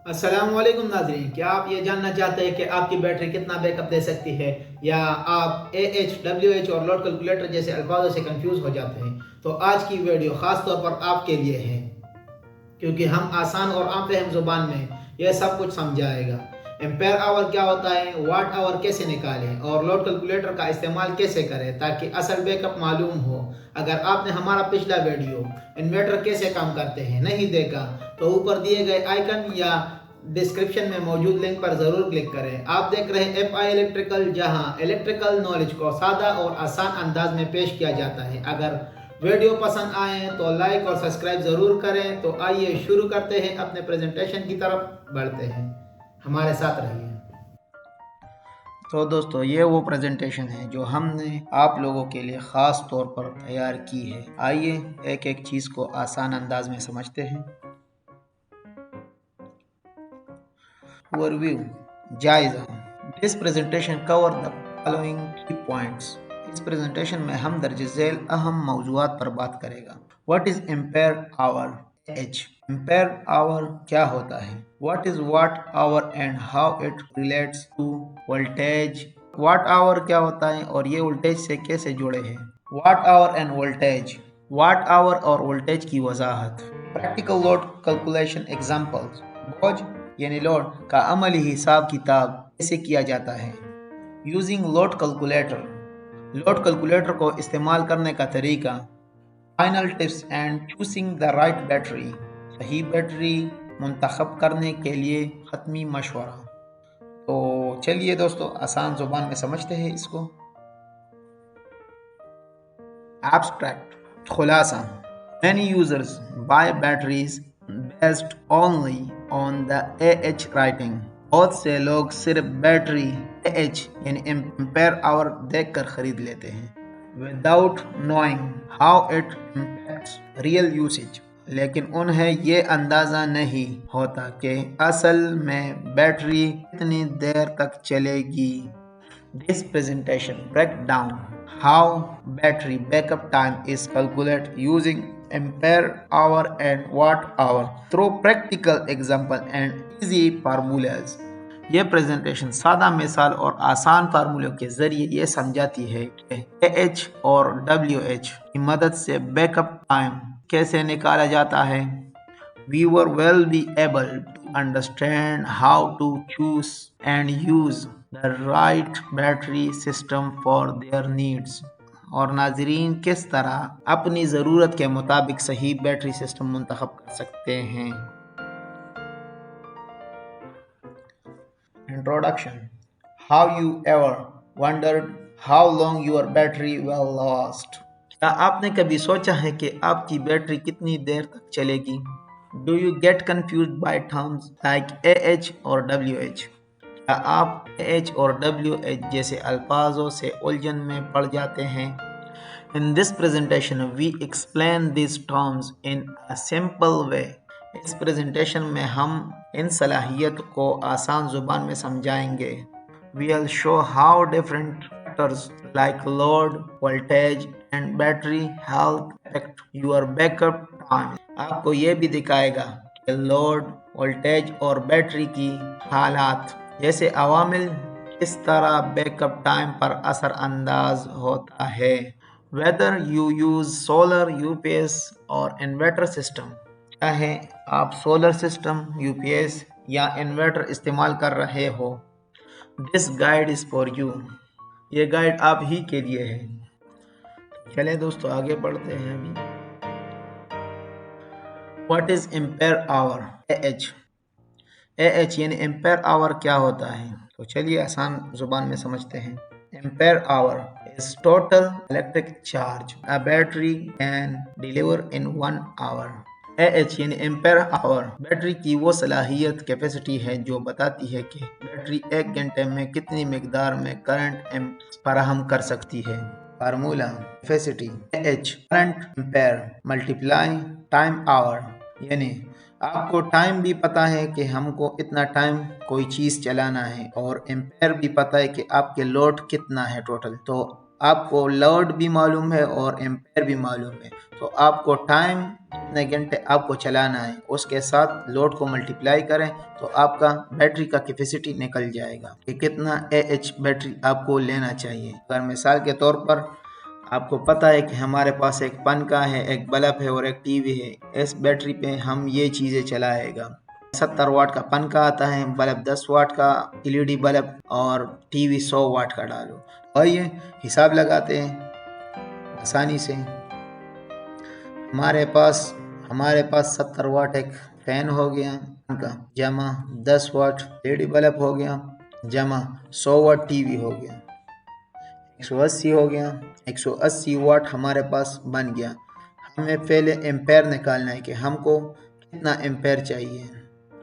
अस्सलाम वालेकुम नाज़रीन, क्या आप ये जानना चाहते हैं कि आपकी बैटरी कितना बैकअप दे सकती है, या आप AH, WH और लोड कैलकुलेटर जैसे अल्फाजों से कंफ्यूज हो जाते हैं? तो आज की वीडियो ख़ास तौर पर आपके लिए है, क्योंकि हम आसान और आम फहम ज़ुबान में यह सब कुछ समझाएगा। एम्पेयर आवर क्या होता है, वाट आवर कैसे निकालें और लोड कैलकुलेटर का इस्तेमाल कैसे करें ताकि असल बैकअप मालूम हो। अगर आपने हमारा पिछला वीडियो इन्वर्टर कैसे काम करते हैं नहीं देखा तो ऊपर दिए गए आइकन या डिस्क्रिप्शन में मौजूद लिंक पर ज़रूर क्लिक करें। आप देख रहे हैं FI इलेक्ट्रिकल, जहां इलेक्ट्रिकल नॉलेज को सादा और आसान अंदाज में पेश किया जाता है। अगर वीडियो पसंद आए तो लाइक और सब्सक्राइब ज़रूर करें। तो आइए शुरू करते हैं, अपने प्रेजेंटेशन की तरफ बढ़ते हैं, हमारे साथ रहिए। तो दोस्तों, ये वो प्रेजेंटेशन है जो हमने आप लोगों के लिए ख़ास तौर पर तैयार की है। आइए एक एक चीज़ को आसान अंदाज में समझते हैं। ओवरव्यू, जायजा। This presentation cover the following key points. इस प्रेजेंटेशन में हम दर्ज झेल अहम मौज़ूआत पर बात करेगा। What is ampere hour, H. Ampere hour क्या होता है? What is watt hour and how it relates to voltage. Watt hour क्या होता है और ये वोल्टेज से कैसे जुड़े हैं? Watt hour and voltage. Watt hour और वोल्टेज की वजाहत। Practical load calculation examples. बोझ यानी लोड का अमली हिसाब किताब कैसे किया जाता है? Using load calculator. Load calculator को इस्तेमाल करने का तरीका। Final tips and choosing the right battery. सही बैटरी मुंतखब करने के लिए हतमी मशवरा। तो चलिए दोस्तों, आसान जुबान में समझते हैं इसको। Abstract, खुलासा। Many users buy batteries based only on the AH rating. बहुत से लोग सिर्फ बैटरी AH यानी एम्पेयर आवर देखकर खरीद लेते हैं, without knowing how it impacts real usage. लेकिन उन्हें ये अंदाज़ा नहीं होता कि असल में बैटरी कितनी देर तक चलेगी। This presentation breaks down how battery backup time is calculated using ampere hour and watt hour through practical example and easy formulas. ये प्रेजेंटेशन सादा मिसाल और आसान फार्मूलों के जरिए ये समझाती है कि AH और WH की मदद से बैकअप टाइम कैसे निकाला जाता है। Viewer will be able to understand how to choose and use the right battery system for their needs. और नाजरीन किस तरह अपनी ज़रूरत के मुताबिक सही बैटरी सिस्टम मुंतखब कर सकते हैं। Introduction. Have you ever wondered how long your battery will last? क्या आपने कभी सोचा है कि आपकी बैटरी कितनी देर तक चलेगी? Do you get confused by terms like AH और WH? क्या आप AH और WH जैसे अल्फाजों से उलझन में पड़ जाते हैं? In this presentation, we explain these terms in a simple way. इस प्रेजेंटेशन में हम इन सलाहियत को आसान जुबान में समझाएंगे। We'll show how different factors like load, voltage and battery health affect your backup time. आपको ये भी दिखाएगा कि लोड, वोल्टेज और बैटरी की हालात जैसे अवामिल किस तरह बैकअप टाइम पर असर अंदाज होता है। Whether you use solar, UPS और इन्वर्टर सिस्टम, चाहे आप सोलर सिस्टम, UPS या इन्वर्टर इस्तेमाल कर रहे हो, this guide is for you. ये गाइड आप ही के लिए है। चले दोस्तों, आगे बढ़ते हैं अभी। What is ampere hour, AH। AH यानी एम्पेयर आवर क्या होता है? तो चलिए आसान जुबान में समझते हैं। Ampere hour is total electric charge a battery can deliver in 1 hour. AH यानी एम्पेयर आवर बैटरी की वो सलाहियत कैपेसिटी है जो बताती है कि बैटरी एक घंटे में कितनी मिकदार में करंट फराहम कर सकती है। Formula capacity AH current ampere multiply time hour, यानी आपको टाइम भी पता है कि हमको इतना टाइम कोई चीज़ चलाना है और एम्पेयर भी पता है कि आपके लोड कितना है टोटल, तो آپ کو لوڈ بھی معلوم ہے اور ایمپیر بھی معلوم ہے، تو آپ کو ٹائم کتنے گھنٹے آپ کو چلانا ہے اس کے ساتھ لوڈ کو ملٹیپلائی کریں تو آپ کا بیٹری کا کیپیسٹی نکل جائے گا کہ کتنا اے ایچ بیٹری آپ کو لینا چاہیے۔ اگر مثال کے طور پر آپ کو پتہ ہے کہ ہمارے پاس ایک پنکھا ہے، ایک بلب ہے اور ایک ٹی وی ہے، اس بیٹری پہ ہم یہ چیزیں چلائے گا۔ 70 واٹ کا پنکھا آتا ہے، بلب 10 واٹ کا LED بلب اور ٹی وی 100 واٹ کا ڈالو۔ آئیے حساب لگاتے ہیں آسانی سے۔ ہمارے پاس 70 واٹ ایک فین ہو گیا پنکھا، جمع 10 واٹ LED بلب ہو گیا، جمع 100 واٹ ٹی وی ہو گیا، 180 ہو گیا، 180 واٹ ہمارے پاس بن گیا۔ ہمیں پہلے ایمپیر نکالنا ہے کہ ہم کو کتنا ایمپیر چاہیے۔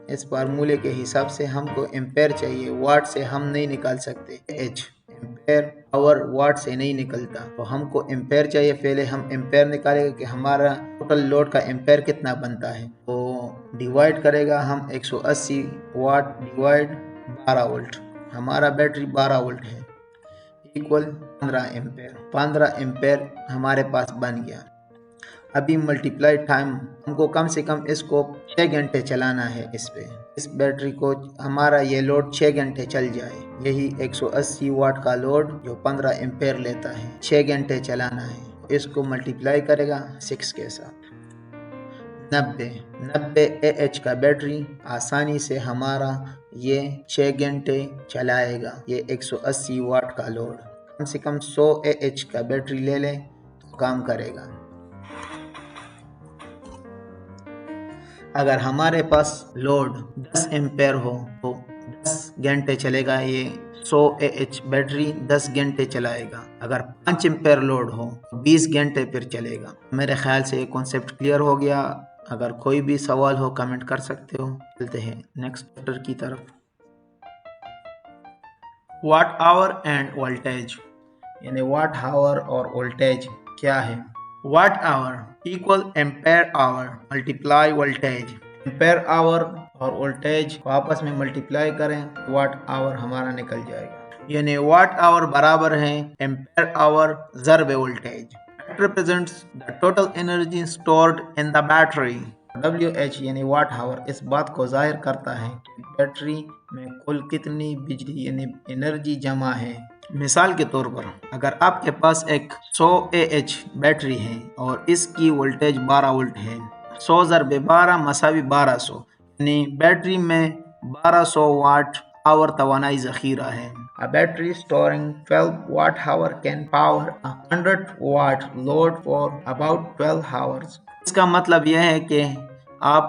اس فارمولے کے حساب سے ہم کو ایمپیر چاہیے، واٹ سے ہم نہیں نکال سکتے۔ ایچ ایمپیر آور واٹ سے نہیں نکلتا، تو ہم کو ایمپیر چاہیے۔ پہلے ہم ایمپیر نکالے گا کہ ہمارا ٹوٹل لوڈ کا ایمپیر کتنا بنتا ہے، تو ڈیوائڈ کرے گا ہم 180 واٹ ڈیوائڈ 12 وولٹ، ہمارا بیٹری 12 وولٹ ہے، ایکول 15 ایمپیر۔ 15 ایمپیر ہمارے پاس بن گیا۔ ابھی ملٹیپلائی ٹائم، ہم کو کم سے کم اس کو 6 گھنٹے چلانا ہے، اس بیٹری کو ہمارا یہ لوڈ 6 گھنٹے چل جائے، یہی 180 واٹ کا لوڈ جو 15 ایمپیر لیتا ہے 6 گھنٹے چلانا ہے، اس کو ملٹیپلائی کرے گا 6 کے ساتھ۔ 90 اے ایچ کا بیٹری آسانی سے ہمارا یہ 6 گھنٹے چلائے گا، یہ 180 واٹ کا لوڈ۔ کم سے کم 100 اے ایچ کا بیٹری لے لیں تو کام کرے گا۔ اگر ہمارے پاس لوڈ 10 ایمپیر ہو تو 10 گھنٹے چلے گا، یہ 100 اے ایچ بیٹری 10 گھنٹے چلائے گا۔ اگر 5 ایمپیر لوڈ ہو تو 20 گھنٹے پھر چلے گا۔ میرے خیال سے یہ کانسیپٹ کلیئر ہو گیا۔ اگر کوئی بھی سوال ہو کمنٹ کر سکتے ہو۔ چلتے ہیں نیکسٹ چیپٹر کی طرف۔ واٹ آور اینڈ وولٹیج، یعنی واٹ آور اور وولٹیج کیا ہے؟ Watt hour equal ampere hour multiply voltage. Ampere hour اور وولٹیج کو آپس میں ملٹیپلائی کریں، واٹ آور ہمارا نکل جائے گا، یعنی واٹ آور برابر ہے ایمپیر آور ضرب voltage. It represents the total energy stored in the battery. WH یعنی واٹ آور اس بات کو ظاہر کرتا ہے کہ بیٹری میں کل کتنی بجلی یعنی انرجی جمع ہے۔ مثال کے طور پر اگر آپ کے پاس ایک 100 اے ایچ بیٹری ہے اور اس کی وولٹیج 12 وولٹ ہے، 100 ضرب 12 مساوی 1200، یعنی بیٹری میں 1200 واٹ آور توانائی ذخیرہ ہے۔ A battery storing 12 watt hour can power a 100 watt load for about 12 hours. اس کا مطلب یہ ہے کہ آپ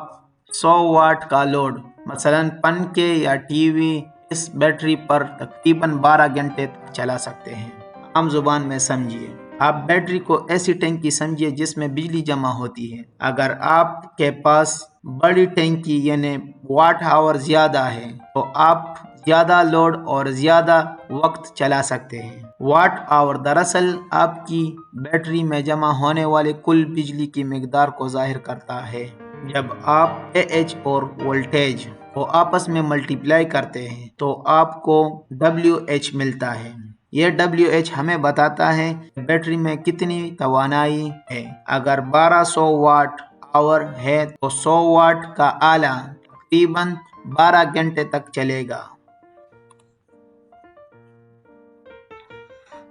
100 واٹ کا لوڈ مثلاً پنکھے یا ٹی وی اس بیٹری پر تقریباً 12 گھنٹے تک چلا سکتے ہیں۔ عام زبان میں سمجھیے، آپ بیٹری کو ایسی ٹینکی سمجھیے جس میں بجلی جمع ہوتی ہے۔ اگر آپ کے پاس بڑی ٹینکی یعنی واٹ آور زیادہ ہے تو آپ زیادہ لوڈ اور زیادہ وقت چلا سکتے ہیں۔ واٹ آور دراصل آپ کی بیٹری میں جمع ہونے والے کل بجلی کی مقدار کو ظاہر کرتا ہے۔ جب آپ اے ایچ اور وولٹیج کو آپس میں ملٹیپلائی کرتے ہیں تو آپ کو WH ملتا ہے۔ یہ WH ہمیں بتاتا ہے کہ بیٹری میں کتنی توانائی ہے۔ اگر 1200 واٹ آور ہے تو 100 واٹ کا آلہ تقریباً 12 گھنٹے تک چلے گا۔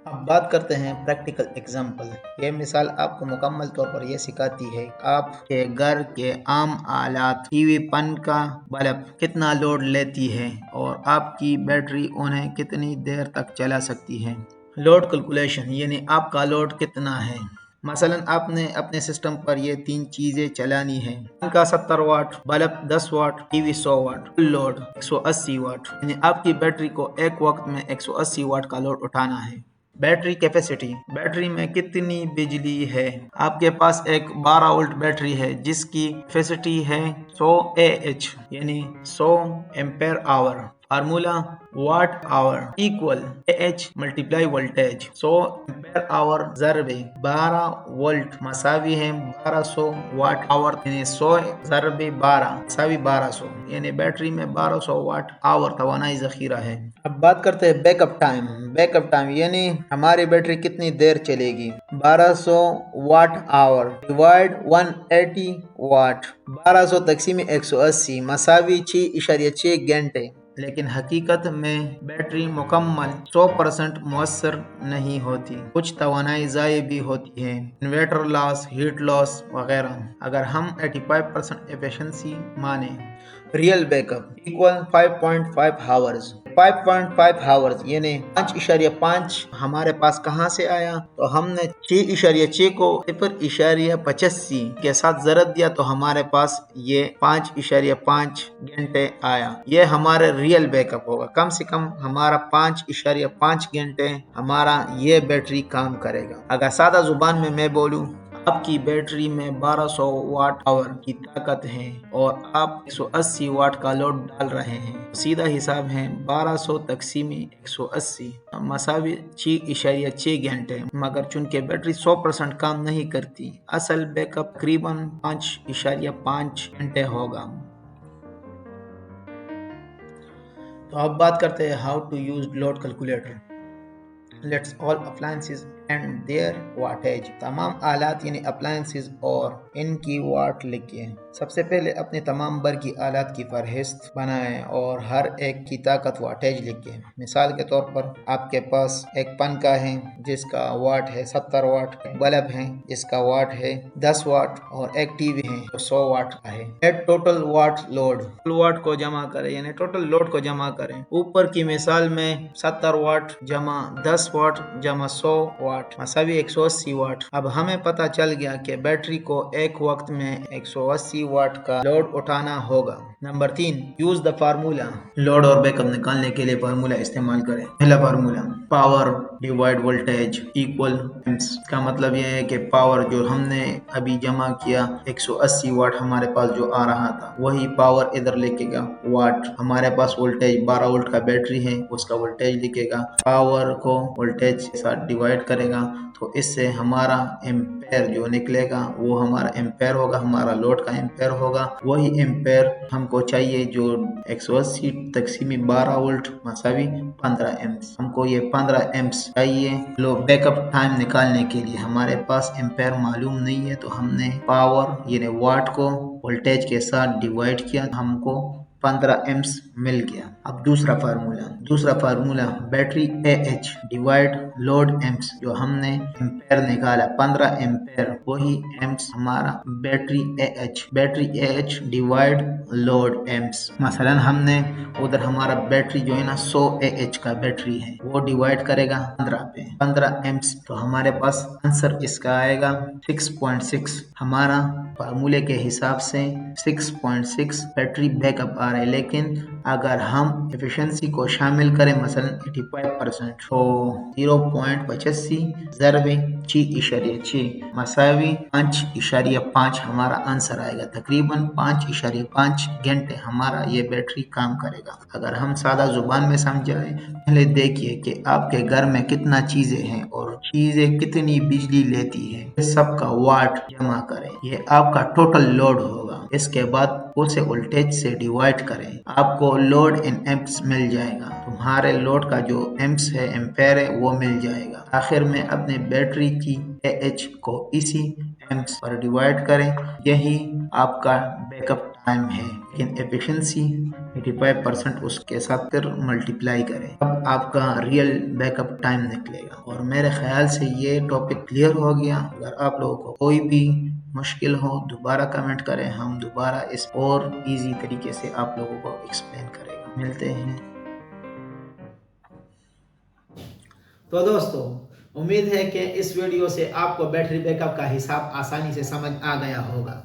اب بات کرتے ہیں پریکٹیکل ایگزامپل۔ یہ مثال آپ کو مکمل طور پر یہ سکھاتی ہے کہ آپ کے گھر کے عام آلات ٹی وی، پنکھا، بلب کتنا لوڈ لیتی ہے اور آپ کی بیٹری انہیں کتنی دیر تک چلا سکتی ہے۔ لوڈ کیلکولیشن یعنی آپ کا لوڈ کتنا ہے۔ مثلاً آپ نے اپنے سسٹم پر یہ 3 چیزیں چلانی ہیں، پنکھا 70 what, bulb 10 what, T V 100 what, کل لوڈ 180 واٹ، یعنی آپ کی بیٹری کو ایک وقت میں 180 واٹ کا لوڈ اٹھانا ہے۔ بیٹری کیپیسٹی، بیٹری میں کتنی بجلی ہے۔ آپ کے پاس ایک 12 وولٹ بیٹری ہے جس کی کیپیسٹی ہے 100 اے ایچ یعنی 100 ampere hour. Formula watt hour equal AH multiply voltage 100 ampere hour ज़रबे 12 वोल्ट मसावी है 1200 वाट आवर, यानी 100 ज़रबे 12 मसावी 1200, यानी बैटरी में 1200 वाट आवर तवानाई ज़खीरा है। अब बात करते हैं बैकअप टाइम। बैकअप टाइम यानी हमारी बैटरी कितनी देर चलेगी। 1200 वाट आवर डिवाइड 180 वाट, 1200 तकसीम 180 मसावी 6.6 घंटे। लेकिन हकीकत में बैटरी मुकम्मल 100% मुअस्सर नहीं होती, कुछ तवानाई ज़ाये भी होती है, इन्वर्टर लॉस, हीट लॉस वगैरह। अगर हम 85% एफिशिएंसी माने, real backup equal 5.5 hours. 5.5 hours यानी 5.5 हमारे पास कहाँ से आया, तो हमने 6.6 को 0.85 के साथ ज़रब दिया तो हमारे पास ये 5.5 घंटे आया। ये हमारे रियल बैकअप होगा। कम से कम हमारा 5.5 घंटे हमारा ये बैटरी काम करेगा। अगर सादा जुबान में मैं बोलूँ, आपकी बैटरी में 1200 वाट आवर की ताकत है और आप 180 वाट का लोड डाल रहे हैं, सीधा हिसाब है 1200 तकसीम 180 मसावी 6.6 घंटे। मगर चूंकि बैटरी 100% काम नहीं करती, असल बैकअप तकरीबन 5.5 घंटे होगा। तो अब बात करते हैं how to use load calculator. Let's all appliances and their wattage. तमाम आलात यानी अप्लायंसेस और इनकी वाट लिखिए। सबसे पहले अपने तमाम बर की आलात की फहरिस्त बनाएं और हर एक की ताकत वाटेज लिखिए। मिसाल के तौर पर आपके पास एक पंखा है जिसका वाट है 70 वाट, बल्ब है जिसका वाट है 10 वाट और एक टीवी है जो 100 वाट का है। एड टोटल वाट लोड, वाट को जमा करें यानी टोटल लोड को जमा करें। ऊपर की मिसाल में 70 वाट जमा 10 वाट जमा 100 वाट मसावी 180 वाट। अब हमें पता चल गया कि बैटरी को एक वक्त में 180 वाट का लोड उठाना होगा। Number 3, use the formula. Load और बैकअप निकालने के लिए फार्मूला इस्तेमाल करें। पहला formula power divide voltage equal amps. का मतलब यह है कि पावर जो हमने अभी जमा किया 180 वाट हमारे पास जो आ रहा था, वही पावर इधर लिखेगा वाट। हमारे पास वोल्टेज 12 वोल्ट का बैटरी है, उसका वोल्टेज लिखेगा, पावर को वोल्टेज के साथ डिवाइड करेगा तो इससे हमारा एम्पेयर जो निकलेगा वो हमारा एम्पेयर होगा, हमारा लोड का एम्पेयर होगा। वही एम्पेयर हमको चाहिए जो 180 तकसीम 12 वोल्ट मसावी 15 एम्प्स। हमको ये 15 एम्प्स चाहिए लो बैकअप टाइम निकालने के लिए। हमारे पास एम्पेयर मालूम नहीं है तो हमने पावर यानी वाट को वोल्टेज के साथ डिवाइड किया, हमको 15 एम्प्स मिल गया। अब दूसरा formula battery AH divide load amps. जो हमने एम्पेयर निकाला 15 एम्पेयर, वही एम्प्स हमारा battery AH divide load amps. मसलन हमने उधर हमारा बैटरी जो है ना 100 AH का बैटरी है, वो डिवाइड करेगा 15 पे, 15 एम्प्स, तो हमारे पास आंसर इसका आएगा 6.6। हमारा फार्मूले के हिसाब से 6.6 बैटरी बैकअप आ रहा है। लेकिन अगर हम एफिशिएंसी को शामिल करें मसलन 85% तो 0.85 ज़रबे 6.6 मसावी 5.5 हमारा आंसर आएगा। तकरीबन 5.5 घंटे हमारा ये बैटरी काम करेगा। अगर हम सादा जुबान में समझाएं, पहले देखिए कि आपके घर में कितना चीजें हैं और चीजें कितनी बिजली लेती है, सबका वाट जमा करें, ये आपका टोटल लोड होगा। इसके बाद उसे वोल्टेज से डिवाइड करें, आपको लोड इन एम्प्स मिल जाएगा। तुम्हारे लोड का जो एम्प्स है एम्पेयर है वो मिल जाएगा। आखिर में अपने बैटरी की AH को इसी एम्प्स पर डिवाइड करें, यही आपका बैकअप टाइम है। लेकिन एफिशिएंसी 85% उसके साथ फिर मल्टीप्लाई करें, अब आपका रियल बैकअप टाइम निकलेगा। और मेरे ख्याल से ये टॉपिक क्लियर हो गया। अगर आप लोगों को कोई भी मुश्किल हो दोबारा कमेंट करें, हम दोबारा इस और इजी तरीके से आप लोगों को एक्सप्लेन करेगा। मिलते हैं। तो दोस्तों, उम्मीद है कि इस वीडियो से आपको बैटरी बैकअप का हिसाब आसानी से समझ आ गया होगा।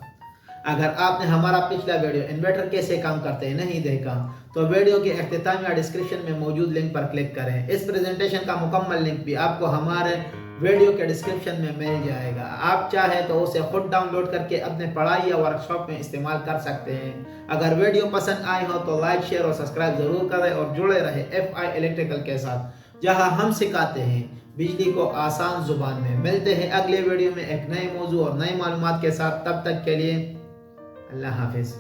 अगर आपने हमारा पिछला वीडियो इन्वर्टर कैसे काम करते हैं नहीं देखा, तो वीडियो के इख्तिताम या डिस्क्रिप्शन में मौजूद लिंक पर क्लिक करें। इस प्रेजेंटेशन का मुकम्मल लिंक भी आपको हमारे ویڈیو کے ڈسکرپشن میں مل جائے گا، آپ چاہیں تو اسے خود ڈاؤن لوڈ کر کے اپنے پڑھائی یا ورکشاپ میں استعمال کر سکتے ہیں۔ اگر ویڈیو پسند آئی ہو تو لائک، شیئر اور سبسکرائب ضرور کریں اور جڑے رہے ایف آئی الیکٹریکل کے ساتھ، جہاں ہم سکھاتے ہیں بجلی کو آسان زبان میں۔ ملتے ہیں اگلے ویڈیو میں ایک نئے موضوع اور نئی معلومات کے ساتھ، تب تک کے لیے اللہ حافظ۔